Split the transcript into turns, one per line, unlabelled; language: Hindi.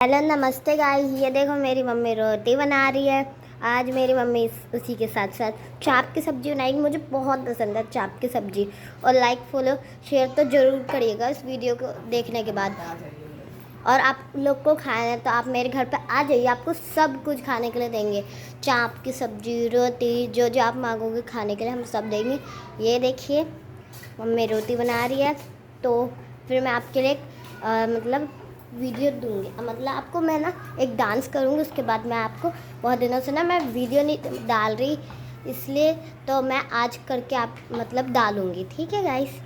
हेलो नमस्ते गाइस। ये देखो मेरी मम्मी रोटी बना रही है। आज मेरी मम्मी उसी के साथ साथ चाप की सब्ज़ी बनाएगी। मुझे बहुत पसंद है चाप की सब्ज़ी। और लाइक फॉलो शेयर तो ज़रूर करिएगा इस वीडियो को देखने के बाद। और आप लोग को खाना है तो आप मेरे घर पे आ जाइए, आपको सब कुछ खाने के लिए देंगे। चाप की सब्ज़ी, रोटी, जो जो आप मांगोगे खाने के लिए हम सब देंगे। ये देखिए मम्मी रोटी बना रही है, तो फिर मैं आपके लिए मतलब वीडियो दूंगी। मतलब आपको मैं ना एक डांस करूँगी, उसके बाद मैं आपको बहुत दिनों से ना मैं वीडियो नहीं डाल रही, इसलिए तो मैं आज करके आप मतलब डालूँगी। ठीक है गाइस।